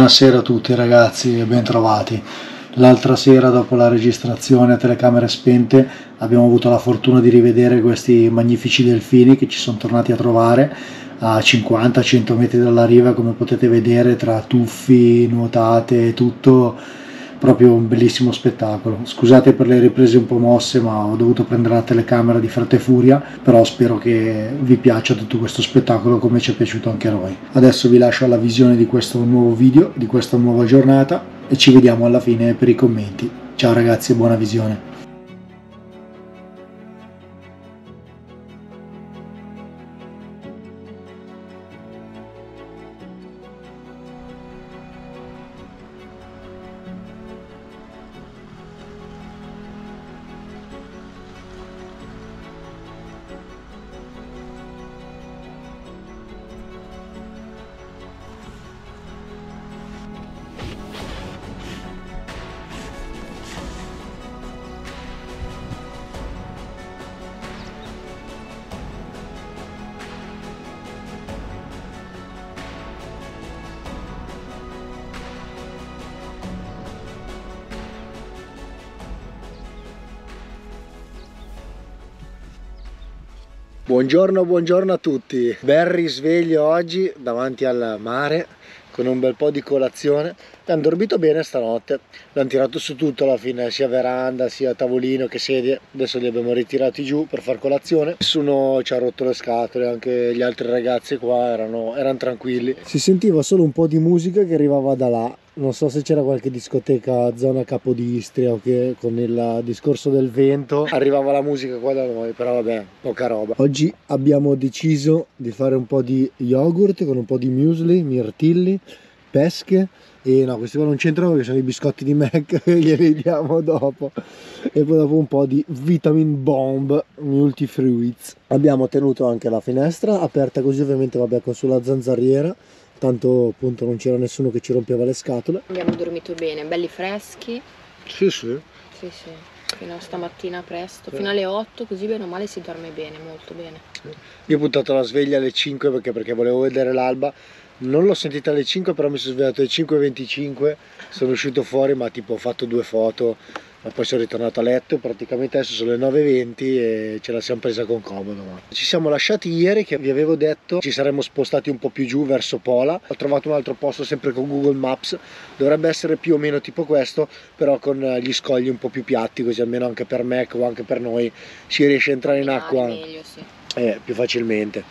Buonasera a tutti ragazzi e bentrovati. L'altra sera, dopo la registrazione a telecamere spente, abbiamo avuto la fortuna di rivedere questi magnifici delfini che ci sono tornati a trovare a 50-100 metri dalla riva, come potete vedere, tra tuffi, nuotate e tutto. Proprio un bellissimo spettacolo. Scusate per le riprese un po' mosse, ma ho dovuto prendere la telecamera di fretta e furia, però spero che vi piaccia tutto questo spettacolo come ci è piaciuto anche a noi. Adesso vi lascio alla visione di questo nuovo video, di questa nuova giornata, e ci vediamo alla fine per i commenti. Ciao ragazzi e buona visione. Buongiorno a tutti. Bel risveglio oggi davanti al mare con un bel po' di colazione. Abbiamo dormito bene stanotte, abbiamo tirato su tutto alla fine, sia veranda, sia tavolino che sedie. Adesso li abbiamo ritirati giù per far colazione. Nessuno ci ha rotto le scatole, anche gli altri ragazzi qua erano tranquilli. Si sentiva solo un po' di musica che arrivava da là. Non so se c'era qualche discoteca a zona Capodistria o che con il discorso del vento arrivava la musica qua da noi, però vabbè, poca roba. Oggi abbiamo deciso di fare un po' di yogurt con un po' di muesli, mirtilli, pesche e no, questi qua non c'entrano perché sono i biscotti di Mac che glieli diamo dopo, e poi dopo un po' di vitamin bomb multifruits. Abbiamo tenuto anche la finestra aperta così, ovviamente vabbè, con sulla zanzariera, tanto appunto non c'era nessuno che ci rompeva le scatole. Abbiamo dormito bene, belli freschi. Sì, fino a stamattina presto, fino alle 8, così bene o male si dorme bene, molto bene. Io ho puntato la sveglia alle 5 perché volevo vedere l'alba. Non l'ho sentita alle 5, però mi sono svegliato alle 5:25, sono uscito fuori, ma tipo ho fatto 2 foto, ma poi sono ritornato a letto. Praticamente adesso sono le 9:20 e ce la siamo presa con comodo. Ci siamo lasciati ieri, che vi avevo detto ci saremmo spostati un po' più giù verso Pola. Ho trovato un altro posto sempre con Google Maps, dovrebbe essere più o meno tipo questo, però con gli scogli un po' più piatti, così almeno anche per me o anche per noi si riesce a entrare in acqua meglio, sì, più facilmente.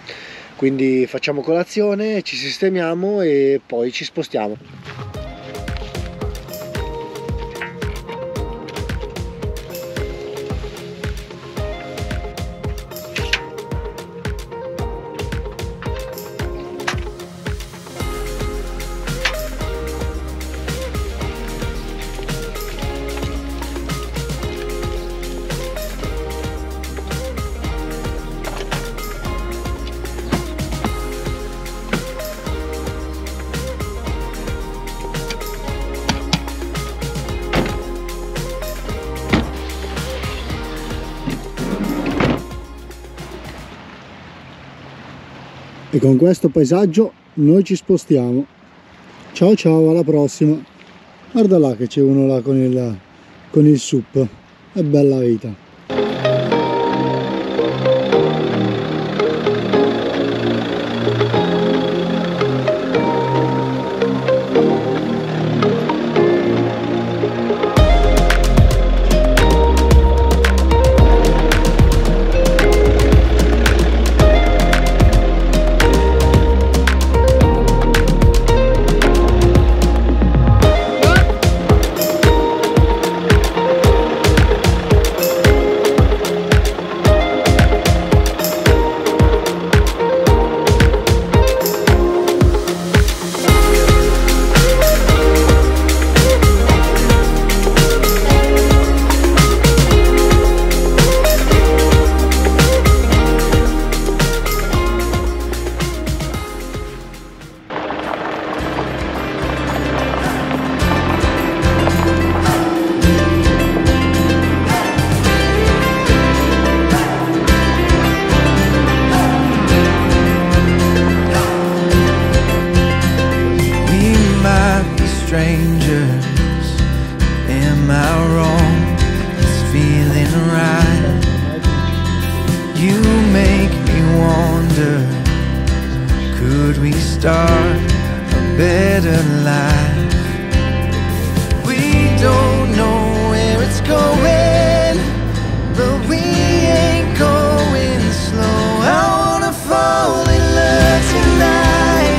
Quindi facciamo colazione, ci sistemiamo e poi ci spostiamo. E con questo paesaggio noi ci spostiamo. Ciao ciao, alla prossima. Guarda là che c'è uno là con il sup. È bella vita. strangers. Am I wrong? It's feeling right. You make me wonder, could we start a better life? We don't know where it's going, but we ain't going slow. I wanna fall in love tonight,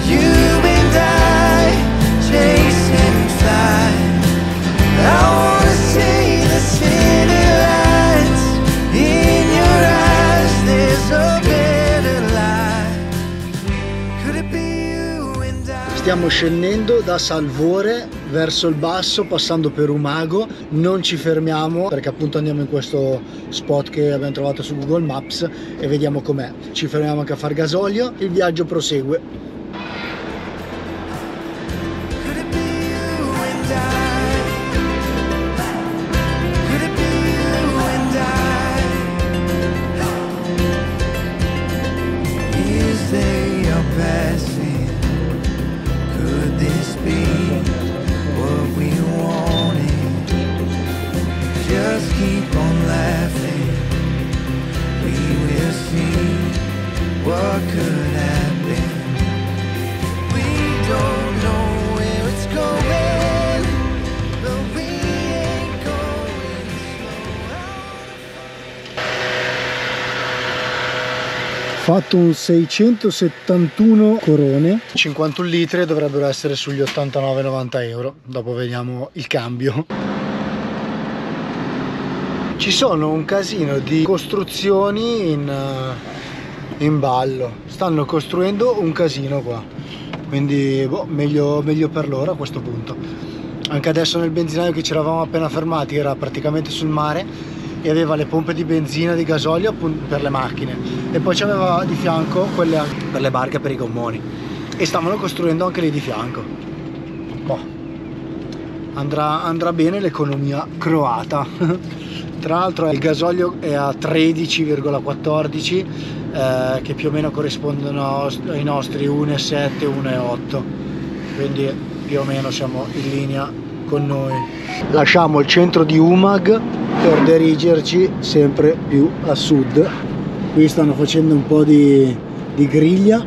you and I, chasing flight. I wanna see the city lights in your eyes. There's a better life. Could it be you and I? Stiamo scendendo da Salvore verso il basso, passando per Umago. Non ci fermiamo perché appunto andiamo in questo spot che abbiamo trovato su Google Maps e vediamo com'è. Ci fermiamo anche a far gasolio. Il viaggio prosegue. Just keep on laughing, we will see what could happen. We don't know where it's going, but we ain't going slow. Fatto un 671 corone, 51 litri, dovrebbero essere sugli 89-90 euro. Dopo vediamo il cambio. Ci sono un casino di costruzioni in ballo, stanno costruendo un casino qua, quindi boh, meglio per loro a questo punto. Anche adesso nel benzinaio che ci eravamo appena fermati era praticamente sul mare e aveva le pompe di benzina, di gasolio per le macchine, e poi c'aveva di fianco quelle per le barche, per i gommoni, e stavano costruendo anche lì di fianco. Boh, andrà bene l'economia croata. Tra l'altro il gasolio è a 13,14 che più o meno corrispondono ai nostri 1,7, 1,8, quindi più o meno siamo in linea con noi. Lasciamo il centro di Umag per dirigerci sempre più a sud. Qui stanno facendo un po' di griglia,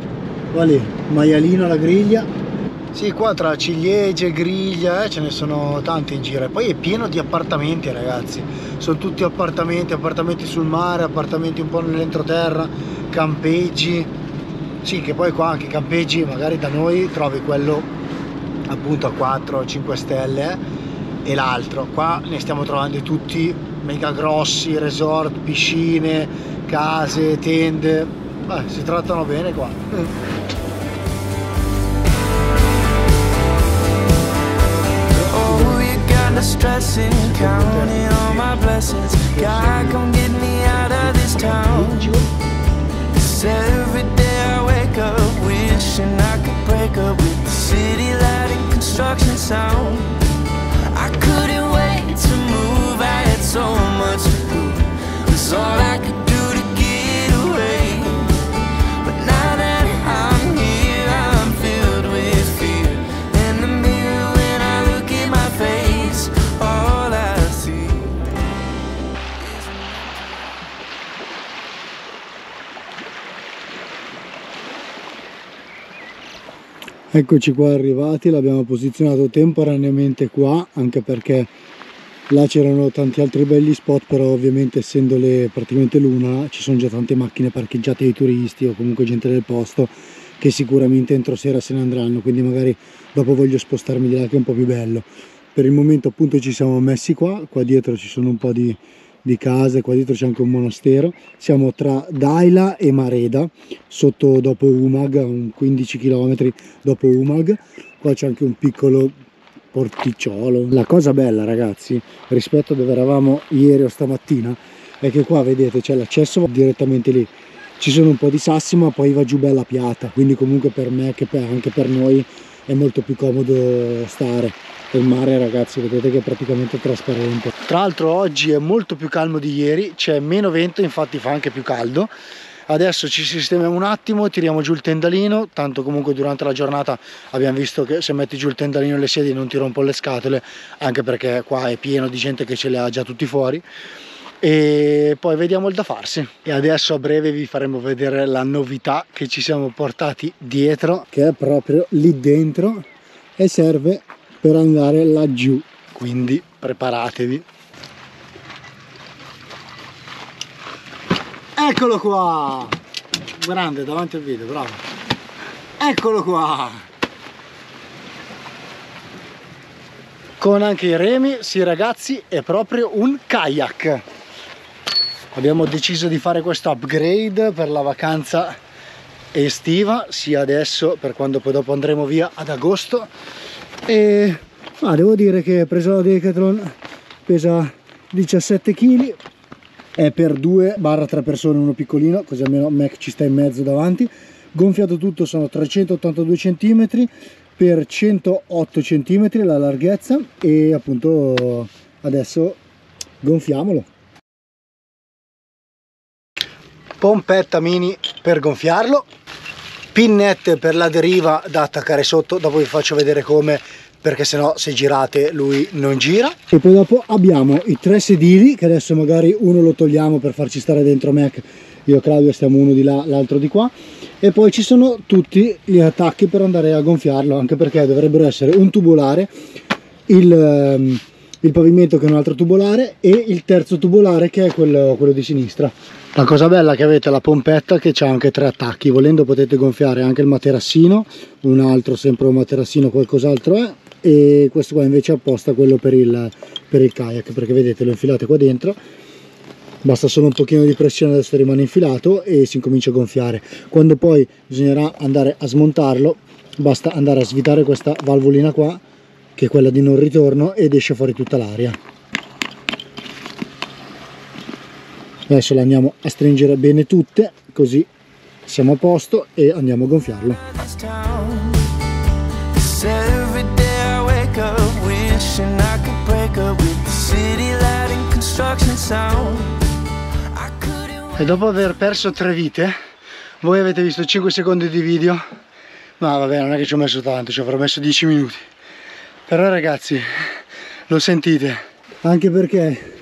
va lì, maialino alla griglia. Sì, qua tra ciliegie, griglia, ce ne sono tanti in giro. E poi è pieno di appartamenti, ragazzi. Sono tutti appartamenti sul mare, appartamenti un po' nell'entroterra, campeggi. Sì, che poi qua anche campeggi, magari da noi trovi quello appunto a 4-5 stelle e l'altro. Qua ne stiamo trovando tutti mega grossi, resort, piscine, case, tende. Si trattano bene qua. Stressing, counting all my blessings. God, come get me out of this town. 'Cause every day I wake up wishing I could break up with the city light and construction sound. I couldn't wait to move, I had so much to do. It was all I could do to get away. But now that I'm here, I'm filled with fear. In the mirror when I look at my face, all I see. Eccoci qua arrivati, l'abbiamo posizionato temporaneamente qua, anche perché là c'erano tanti altri belli spot, però ovviamente essendo praticamente l'una ci sono già tante macchine parcheggiate di turisti o comunque gente del posto che sicuramente entro sera se ne andranno, quindi magari dopo voglio spostarmi di là che è un po' più bello. Per il momento appunto ci siamo messi qua dietro ci sono un po' di case, qua dietro c'è anche un monastero. Siamo tra Daila e Mareda, sotto dopo Umag, a un 15 km dopo Umag. Qua c'è anche un piccolo porticciolo. La cosa bella, ragazzi, rispetto a dove eravamo ieri o stamattina, è che qua vedete c'è l'accesso direttamente lì, ci sono un po' di sassi ma poi va giù bella piata, quindi comunque per me che anche per noi è molto più comodo stare. Il mare, ragazzi, vedete che è praticamente trasparente. Tra l'altro oggi è molto più calmo di ieri, c'è meno vento, infatti fa anche più caldo. Adesso ci sistemiamo un attimo, tiriamo giù il tendalino, tanto comunque durante la giornata abbiamo visto che se metti giù il tendalino e le sedie non ti rompono le scatole, anche perché qua è pieno di gente che ce le ha già tutti fuori. E poi vediamo il da farsi. E adesso a breve vi faremo vedere la novità che ci siamo portati dietro, che è proprio lì dentro e serve per andare laggiù, quindi preparatevi. Eccolo qua, grande davanti al video, bravo. Eccolo qua, con anche i remi. Sì ragazzi, è proprio un kayak. Abbiamo deciso di fare questo upgrade per la vacanza estiva, sia adesso per quando poi dopo andremo via ad agosto. E devo dire che ho preso la Decathlon, pesa 17 kg, è per 2-3 persone, uno piccolino, così almeno Mac ci sta in mezzo davanti. Gonfiato tutto sono 382 cm per 108 cm la larghezza, e appunto adesso gonfiamolo. Pompetta mini per gonfiarlo, pinnette per la deriva da attaccare sotto, dopo vi faccio vedere come, perché sennò se girate lui non gira. E poi dopo abbiamo i 3 sedili, che adesso magari uno lo togliamo per farci stare dentro Mac, io e Claudio stiamo uno di là, l'altro di qua, e poi ci sono tutti gli attacchi per andare a gonfiarlo, anche perché dovrebbero essere un tubolare, il pavimento che è un altro tubolare, e il terzo tubolare che è quello di sinistra. La cosa bella è che avete la pompetta che ha anche 3 attacchi, volendo potete gonfiare anche il materassino, un altro sempre un materassino, qualcos'altro è, e questo qua invece è apposta quello per il kayak, perché vedete lo infilate qua dentro, basta solo un pochino di pressione, adesso rimane infilato e si incomincia a gonfiare. Quando poi bisognerà andare a smontarlo, basta andare a svitare questa valvolina qua, che è quella di non ritorno, ed esce fuori tutta l'aria. Adesso le andiamo a stringere bene tutte, così siamo a posto e andiamo a gonfiarlo. E dopo aver perso 3 vite, voi avete visto 5 secondi di video, ma vabbè, non è che ci ho messo tanto, ci avrò messo 10 minuti. Però ragazzi, lo sentite? Anche perché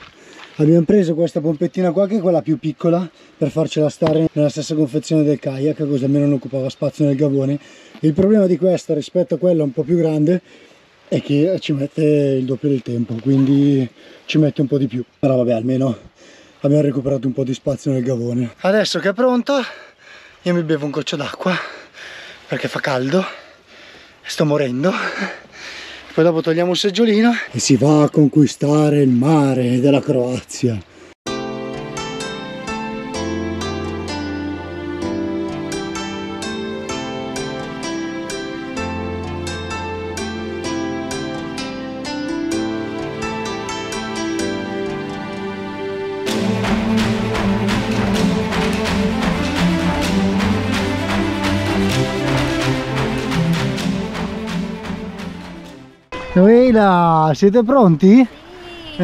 abbiamo preso questa pompettina qua, che è quella più piccola, per farcela stare nella stessa confezione del kayak, così almeno non occupava spazio nel gavone. Il problema di questa rispetto a quella un po' più grande è che ci mette il doppio del tempo, quindi ci mette un po' di più. Però vabbè, almeno abbiamo recuperato un po' di spazio nel gavone. Adesso che è pronta, io mi bevo un goccio d'acqua perché fa caldo e sto morendo. Poi dopo togliamo un seggiolino e si va a conquistare il mare della Croazia. Noela, siete pronti? Sì.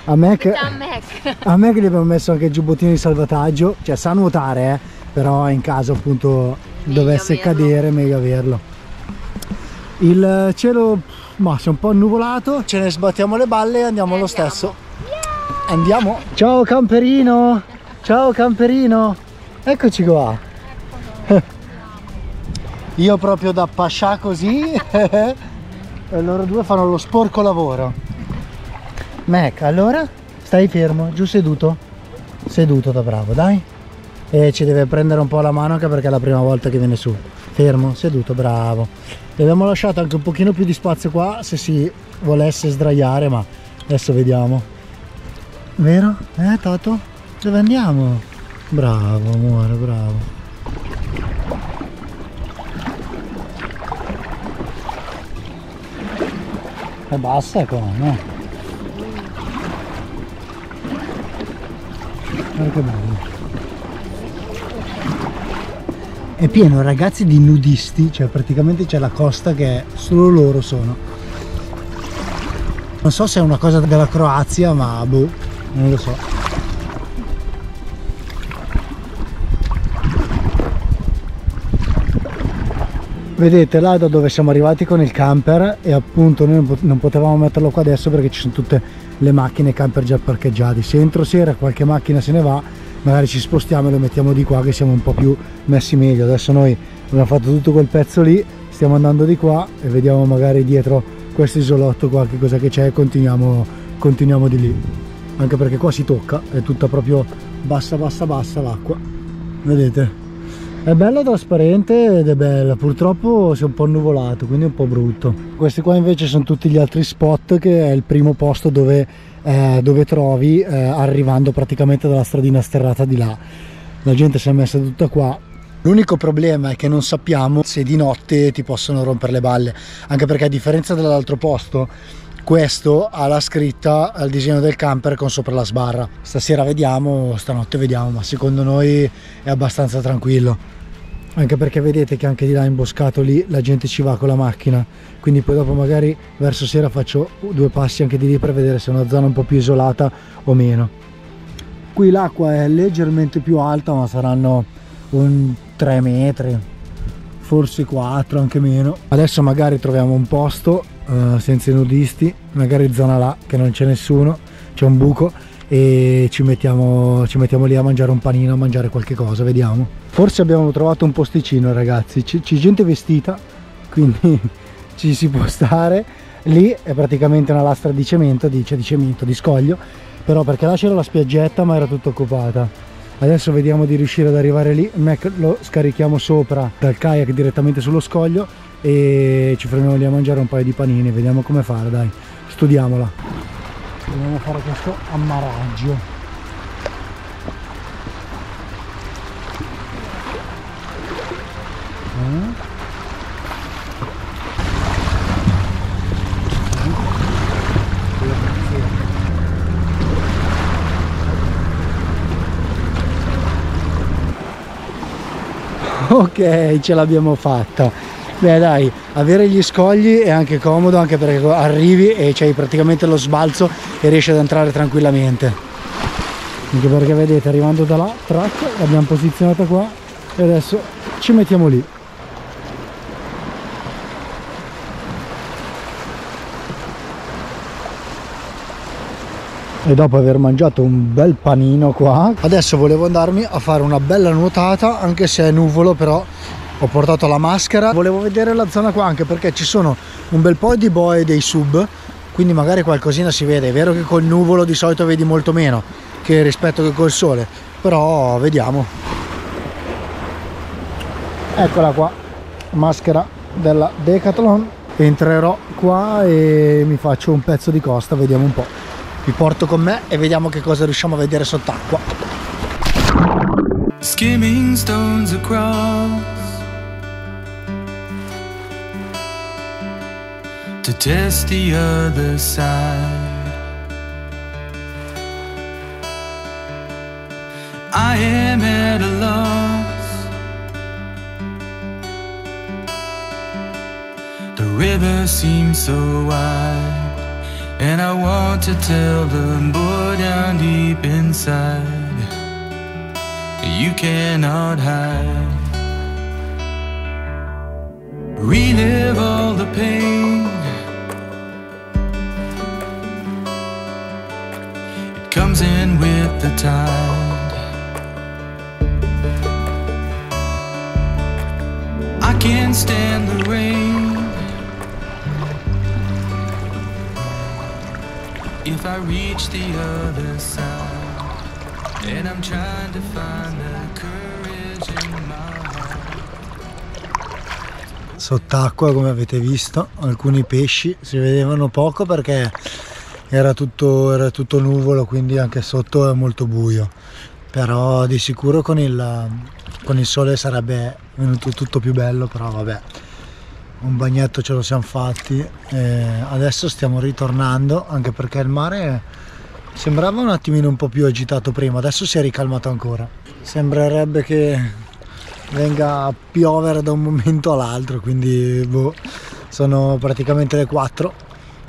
A me che gli abbiamo messo anche il giubbottino di salvataggio, cioè sa nuotare, però in caso appunto dovesse cadere meglio averlo. Il cielo si è un po' annuvolato, ce ne sbattiamo le balle e andiamo lo stesso. Andiamo. Ciao camperino, ciao camperino, eccoci qua. Io proprio da pascià così. E loro due fanno lo sporco lavoro. Mac, allora stai fermo, giù seduto? Seduto da bravo, dai. E ci deve prendere un po' la mano anche perché è la prima volta che viene su. Fermo, seduto, bravo. E abbiamo lasciato anche un pochino più di spazio qua se si volesse sdraiare, ma adesso vediamo. Vero? Toto? Dove andiamo? Bravo amore, bravo. È bassa qua, no? Guarda che bello. È pieno ragazzi di nudisti, cioè praticamente c'è la costa che solo loro sono. Non so se è una cosa della Croazia, ma boh, non lo so. Vedete là da dove siamo arrivati con il camper, e appunto noi non potevamo metterlo qua adesso perché ci sono tutte le macchine camper già parcheggiati. Se entro sera qualche macchina se ne va, magari ci spostiamo e lo mettiamo di qua, che siamo un po' più messi meglio. Adesso noi abbiamo fatto tutto quel pezzo lì, stiamo andando di qua e vediamo magari dietro questo isolotto qua che cosa che c'è, e continuiamo di lì, anche perché qua si tocca, è tutta proprio bassa l'acqua, vedete? È bello trasparente ed è bella, purtroppo si è un po' annuvolato, quindi è un po' brutto. Questi qua invece sono tutti gli altri spot, che è il primo posto dove trovi arrivando praticamente dalla stradina sterrata di là. La gente si è messa tutta qua. L'unico problema è che non sappiamo se di notte ti possono rompere le balle, anche perché a differenza dell'altro posto, questo ha la scritta al disegno del camper con sopra la sbarra. Stasera vediamo, stanotte vediamo, ma secondo noi è abbastanza tranquillo, anche perché vedete che anche di là imboscato lì la gente ci va con la macchina, quindi poi dopo magari verso sera faccio 2 passi anche di lì per vedere se è una zona un po' più isolata o meno. Qui l'acqua è leggermente più alta, ma saranno un 3 metri, forse 4, anche meno. Adesso magari troviamo un posto senza i nudisti, magari zona là che non c'è nessuno, c'è un buco, e ci mettiamo lì a mangiare un panino, a mangiare qualche cosa, vediamo. Forse abbiamo trovato un posticino, ragazzi, c'è gente vestita, quindi ci si può stare. Lì è praticamente una lastra di cemento, di scoglio, però perché là c'era la spiaggetta ma era tutta occupata. Adesso vediamo di riuscire ad arrivare lì, lo scarichiamo sopra dal kayak direttamente sullo scoglio e ci fermiamo lì a mangiare un paio di panini, vediamo come fare, dai, studiamola. Dobbiamo fare questo ammaraggio. Ok, ce l'abbiamo fatta. Beh dai, avere gli scogli è anche comodo, anche perché arrivi e c'hai praticamente lo sbalzo e riesci ad entrare tranquillamente. Anche perché vedete, arrivando da là, track, l'abbiamo posizionata qua e adesso ci mettiamo lì. E dopo aver mangiato un bel panino qua, adesso volevo andarmi a fare una bella nuotata, anche se è nuvolo, però ho portato la maschera. Volevo vedere la zona qua, anche perché ci sono un bel po' di boe dei sub, quindi magari qualcosina si vede. È vero che col nuvolo di solito vedi molto meno che rispetto che col sole, però vediamo. Eccola qua, maschera della Decathlon. Entrerò qua e mi faccio un pezzo di costa, vediamo un po'. Vi porto con me e vediamo che cosa riusciamo a vedere sott'acqua. Skimming stones across to test the other side. I am at a loss. The river seems so wide, and I want to tell them, boy, down deep inside, you cannot hide. Relive all the pain, it comes in with the tide. I can't stand the rain, if I reach the other side, and I'm trying to find the courage in my heart. Sott'acqua, come avete visto, alcuni pesci si vedevano poco perché era tutto nuvolo, quindi anche sotto è molto buio, però di sicuro con il sole sarebbe venuto tutto più bello. Però vabbè, un bagnetto ce lo siamo fatti e adesso stiamo ritornando, anche perché il mare sembrava un attimino un po' più agitato prima, adesso si è ricalmato ancora. Sembrerebbe che venga a piovere da un momento all'altro, quindi boh, sono praticamente le 4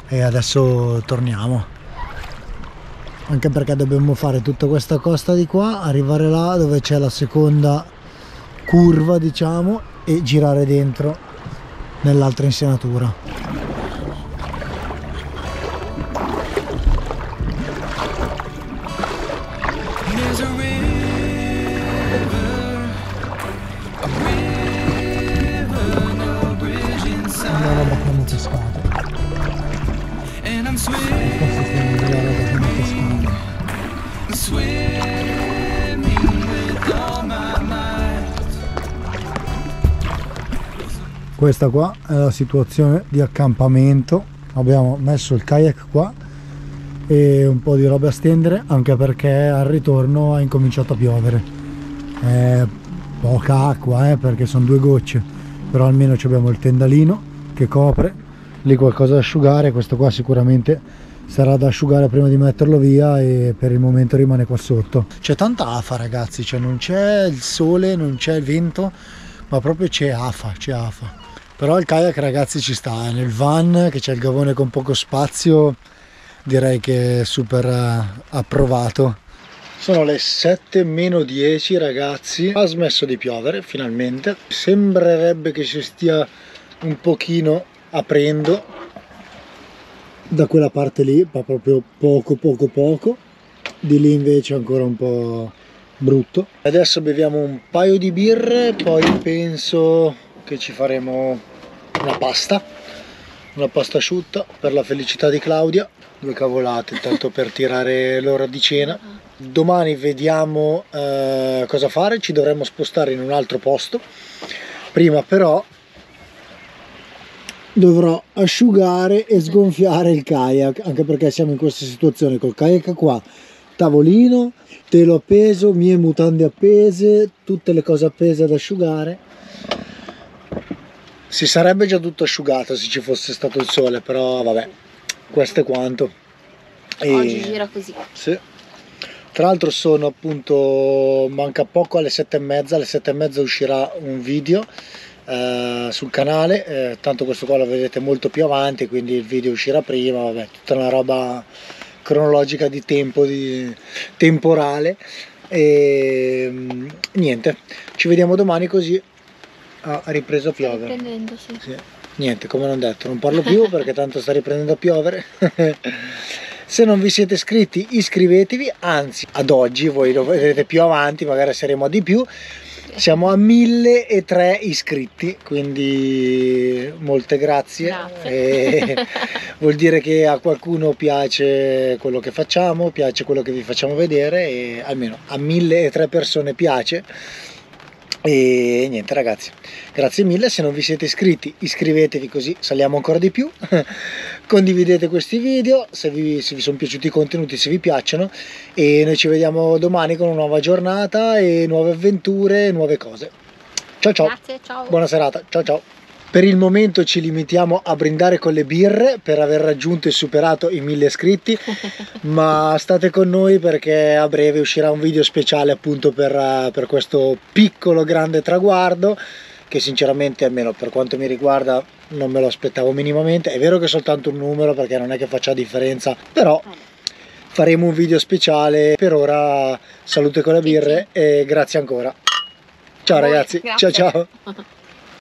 e adesso torniamo, anche perché dobbiamo fare tutta questa costa di qua, arrivare là dove c'è la seconda curva, diciamo, e girare dentro nell'altra insenatura. La roba che hanno pescato. Questa è la roba che hanno pescato. Questa qua è la situazione di accampamento. Abbiamo messo il kayak qua e un po' di roba a stendere, anche perché al ritorno ha incominciato a piovere. Poca acqua, perché sono 2 gocce, però almeno abbiamo il tendalino che copre, lì qualcosa da asciugare. Questo qua sicuramente sarà da asciugare prima di metterlo via, e per il momento rimane qua sotto. C'è tanta afa, ragazzi, cioè non c'è il sole, non c'è il vento, ma proprio c'è afa, c'è afa. Però il kayak, ragazzi, ci sta, nel van che c'è il gavone con poco spazio, direi che è super approvato. Sono le 7:10, ragazzi, ha smesso di piovere finalmente, sembrerebbe che si stia un pochino aprendo da quella parte lì, ma proprio poco, di lì invece è ancora un po' brutto. Adesso beviamo un paio di birre, poi penso che ci faremo una pasta asciutta per la felicità di Claudia, 2 cavolate tanto per tirare l'ora di cena. Domani vediamo cosa fare, ci dovremmo spostare in un altro posto, prima però dovrò asciugare e sgonfiare il kayak, anche perché siamo in questa situazione col kayak qua, tavolino, telo appeso, mie mutande appese, tutte le cose appese ad asciugare. Si sarebbe già tutto asciugato se ci fosse stato il sole, però vabbè, questo è quanto. Oggi gira così. Sì. Tra l'altro sono appunto, manca poco alle 7:30, alle 7:30 uscirà un video sul canale, tanto questo qua lo vedete molto più avanti, quindi il video uscirà prima, vabbè, tutta una roba cronologica di tempo, di temporale, e niente, ci vediamo domani, così ha ripreso a piovere. Sì. Sì. Niente, come non detto, non parlo più perché tanto sta riprendendo a piovere. Se non vi siete iscritti, iscrivetevi, anzi ad oggi, voi lo vedrete più avanti, magari saremo a di più, siamo a 1003 iscritti, quindi molte grazie. E vuol dire che a qualcuno piace quello che facciamo, piace quello che vi facciamo vedere, e almeno a 1003 persone piace. E niente, ragazzi, grazie mille. Se non vi siete iscritti, iscrivetevi, così saliamo ancora di più. Condividete questi video se vi sono piaciuti i contenuti, se vi piacciono, e noi ci vediamo domani con una nuova giornata e nuove avventure, nuove cose. Ciao ciao. Grazie, ciao. Buona serata, ciao ciao. Per il momento ci limitiamo a brindare con le birre per aver raggiunto e superato i 1000 iscritti, ma state con noi perché a breve uscirà un video speciale appunto per questo piccolo grande traguardo, che sinceramente, almeno per quanto mi riguarda, non me lo aspettavo minimamente. È vero che è soltanto un numero, perché non è che faccia differenza, però faremo un video speciale. Per ora salute con le birre e grazie ancora. Ciao ragazzi, grazie. ciao ciao.